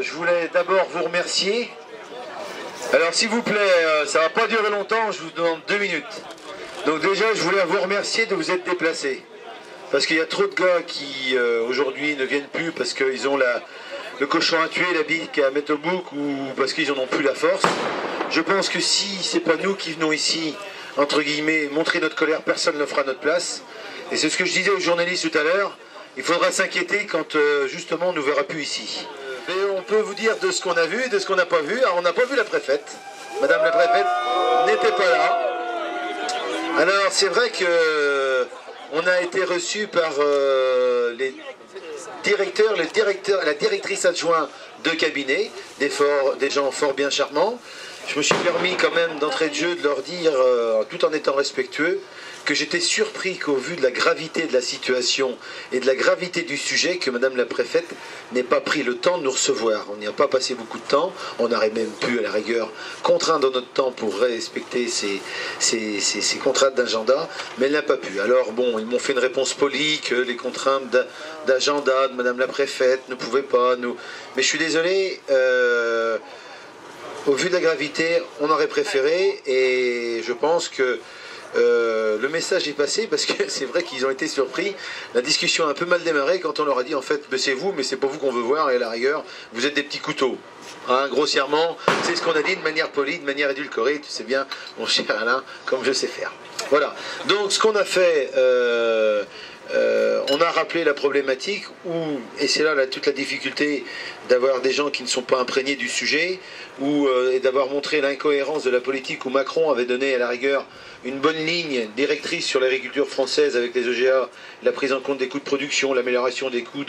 Je voulais d'abord vous remercier. Alors s'il vous plaît, ça va pas durer longtemps, je vous demande 2 minutes. Donc déjà, je voulais vous remercier de vous être déplacés. Parce qu'il y a trop de gars qui aujourd'hui ne viennent plus parce qu'ils ont le cochon à tuer, la bille à mettre au bouc ou parce qu'ils n'en ont plus la force. Je pense que si c'est pas nous qui venons ici, entre guillemets, montrer notre colère, personne ne le fera à notre place. Et c'est ce que je disais aux journalistes tout à l'heure, il faudra s'inquiéter quand justement on ne nous verra plus ici. Mais on peut vous dire de ce qu'on a vu et de ce qu'on n'a pas vu. Alors on n'a pas vu la préfète. Madame la préfète n'était pas là. Alors c'est vrai que on a été reçu par les directeurs, la directrice adjointe de cabinet, des gens fort bien charmants. Je me suis permis quand même d'entrée de jeu de leur dire, tout en étant respectueux, que j'étais surpris qu'au vu de la gravité de la situation et de la gravité du sujet, que Madame la préfète n'ait pas pris le temps de nous recevoir. On n'y a pas passé beaucoup de temps, on aurait même pu à la rigueur contraindre notre temps pour respecter ces contraintes d'agenda, mais elle n'a pas pu. Alors bon, ils m'ont fait une réponse polie que les contraintes d'agenda de Madame la préfète ne pouvaient pas nous... Mais je suis désolé... Au vu de la gravité, on aurait préféré, et je pense que le message est passé, parce que c'est vrai qu'ils ont été surpris. La discussion a un peu mal démarré quand on leur a dit en fait c'est vous, mais c'est pas vous qu'on veut voir, et à la rigueur vous êtes des petits couteaux, hein, grossièrement. C'est ce qu'on a dit de manière polie, de manière édulcorée, tu sais bien mon cher Alain, comme je sais faire. Voilà, donc ce qu'on a fait, on a rappelé la problématique, et c'est là toute la difficulté d'avoir des gens qui ne sont pas imprégnés du sujet, et d'avoir montré l'incohérence de la politique où Macron avait donné à la rigueur une bonne ligne directrice sur l'agriculture française avec les EGA, la prise en compte des coûts de production, l'amélioration des coûts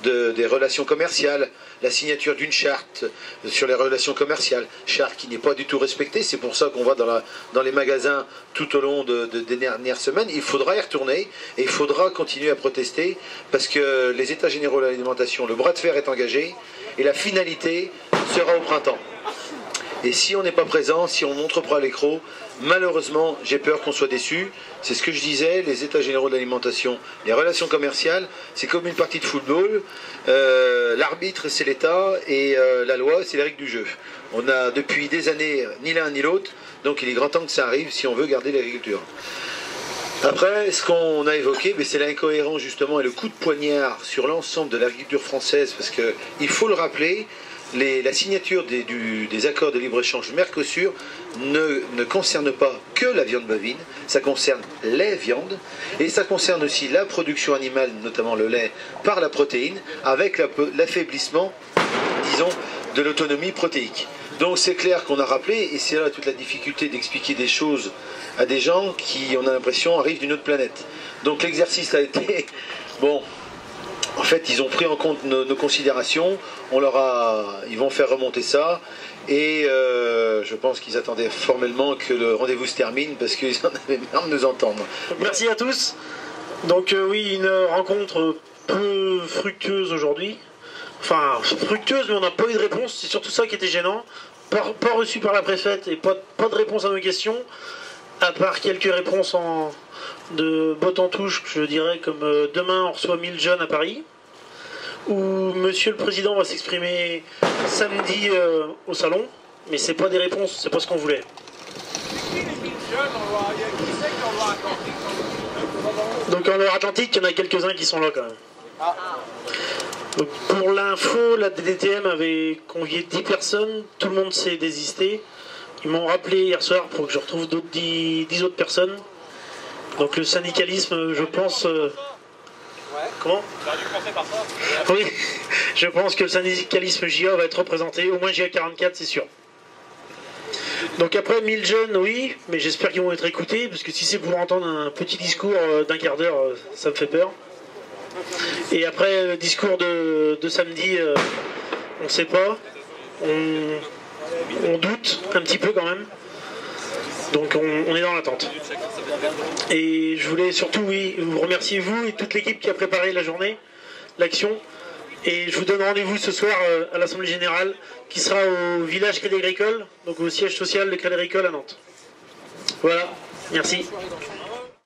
des relations commerciales, la signature d'une charte sur les relations commerciales, charte qui n'est pas du tout respectée. C'est pour ça qu'on va dans les magasins tout au long des dernières semaines. Il faudra y retourner et il faudra continuer à protester parce que les États généraux de l'alimentation, le bras de fer est engagé et la finalité sera au printemps. Et si on n'est pas présent, si on ne montre pas l'écran, malheureusement, j'ai peur qu'on soit déçu. C'est ce que je disais, les états généraux de l'alimentation, les relations commerciales, c'est comme une partie de football. L'arbitre, c'est l'État, et la loi, c'est les règles du jeu. On a depuis des années ni l'un ni l'autre, donc il est grand temps que ça arrive si on veut garder l'agriculture. Après, ce qu'on a évoqué, c'est l'incohérence justement et le coup de poignard sur l'ensemble de l'agriculture française, parce qu'il faut le rappeler, la signature des accords de libre-échange Mercosur ne concerne pas que la viande bovine, ça concerne les viandes, et ça concerne aussi la production animale, notamment le lait, par la protéine, avec l'affaiblissement, disons, de l'autonomie protéique. Donc c'est clair qu'on a rappelé, et c'est là toute la difficulté d'expliquer des choses à des gens qui, on a l'impression, arrivent d'une autre planète. Donc l'exercice a été... Bon, en fait, ils ont pris en compte nos considérations, ils vont faire remonter ça, et je pense qu'ils attendaient formellement que le rendez-vous se termine, parce qu'ils en avaient marre de nous entendre. Merci à tous. Donc oui, une rencontre peu fructueuse aujourd'hui. Enfin, fructueuse, mais on n'a pas eu de réponse, c'est surtout ça qui était gênant. Pas reçu par la préfète et pas de réponse à nos questions, à part quelques réponses de botte en touche, je dirais, comme demain on reçoit 1000 jeunes à Paris, où Monsieur le Président va s'exprimer samedi au salon, mais c'est pas des réponses, c'est pas ce qu'on voulait. Donc en Loire-Atlantique, il y en a quelques-uns qui sont là quand même. Donc, pour l'info, la DDTM avait convié 10 personnes, tout le monde s'est désisté. Ils m'ont rappelé hier soir pour que je retrouve 10 autres personnes. Donc le syndicalisme, je pense... Comment ? Oui, je pense que le syndicalisme JA va être représenté, au moins JA 44, c'est sûr. Donc après, 1000 jeunes, oui, mais j'espère qu'ils vont être écoutés, parce que si c'est pour entendre un petit discours d'un quart d'heure, ça me fait peur. Et après, le discours de samedi, on ne sait pas. On doute un petit peu quand même. Donc on est dans l'attente. Et je voulais surtout, oui, vous remercier, vous et toute l'équipe qui a préparé la journée, l'action. Et je vous donne rendez-vous ce soir à l'Assemblée Générale, qui sera au village Crédit Agricole, donc au siège social de Crédit Agricole à Nantes. Voilà, merci.